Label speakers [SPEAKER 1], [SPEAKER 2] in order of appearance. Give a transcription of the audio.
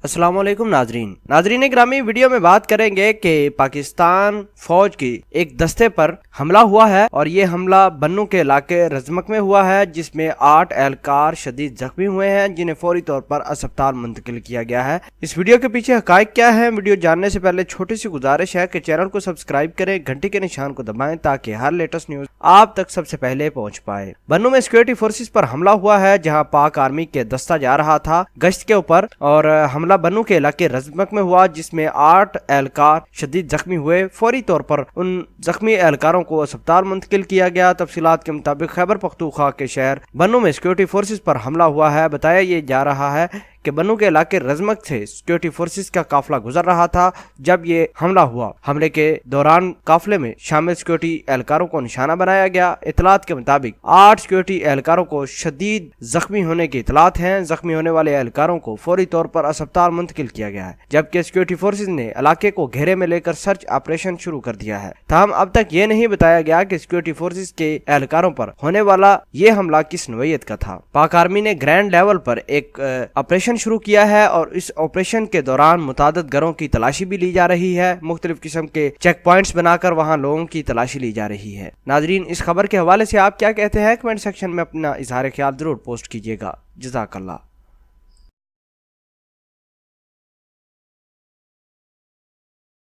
[SPEAKER 1] अस्सलाम वालेकुम नाजरीन ग्रामी, वीडियो में बात करेंगे कि पाकिस्तान फौज की एक दस्ते पर हमला हुआ है और ये हमला बन्नू के इलाके रजमक में हुआ है, जिसमें 8 एहलकार शदीद जख्मी हुए हैं, जिन्हें फौरी तौर पर अस्पताल मुंतकिल किया गया है। इस वीडियो के पीछे हकाइक क्या है, वीडियो जानने से पहले छोटी सी गुजारिश है कि चैनल को सब्सक्राइब करें, घंटी के निशान को दबाएं ताकि हर लेटेस्ट न्यूज आप तक सबसे पहले पहुंच पाए। बन्नू में सिक्योरिटी फोर्सेस पर हमला हुआ है, जहां पाक आर्मी के दस्ता जा रहा था गश्त के ऊपर और हमला बन्नू के इलाके रजमक में हुआ, जिसमें 8 एहलकार शदीद जख्मी हुए। फौरी तौर पर उन जख्मी एहलकारों को अस्पताल मुंतकिल किया गया। तफसीलात के मुताबिक खैबर पख्तूनख्वा के शहर बन्नू में सिक्योरिटी फोर्सेस पर हमला हुआ है। बताया ये जा रहा है कि बन्नू के इलाके रजमक से सिक्योरिटी फोर्सेस का काफिला गुजर रहा था जब ये हमला हुआ। हमले के दौरान काफिले में शामिल सिक्योरिटी एहलकारों को निशाना बनाया गया। इतलात के मुताबिक 8 सिक्योरिटी एहलकारों को शदीद जख्मी होने की इतलात हैं। जख्मी होने वाले एहलकारों को फौरी तौर पर अस्पताल मुंतकिल किया गया है, जबकि सिक्योरिटी फोर्सेस ने इलाके को घेरे में लेकर सर्च ऑपरेशन शुरू कर दिया है। ताहम अब तक ये नहीं बताया गया कि सिक्योरिटी फोर्सेस के एहलकारों पर होने वाला ये हमला किस नौइयत का था। पाक आर्मी ने ग्रैंड लेवल पर एक ऑपरेशन शुरू किया है और इस ऑपरेशन के दौरान मुतादिद घरों की तलाशी भी ली जा रही है। मुख्तलिफ किस्म के चेक पॉइंट्स बनाकर वहां लोगों की तलाशी ली जा रही है। नाजरीन, इस खबर के हवाले से आप क्या कहते हैं, कमेंट सेक्शन में अपना इजहार ख्याल जरूर पोस्ट कीजिएगा। जज़ाकल्लाह।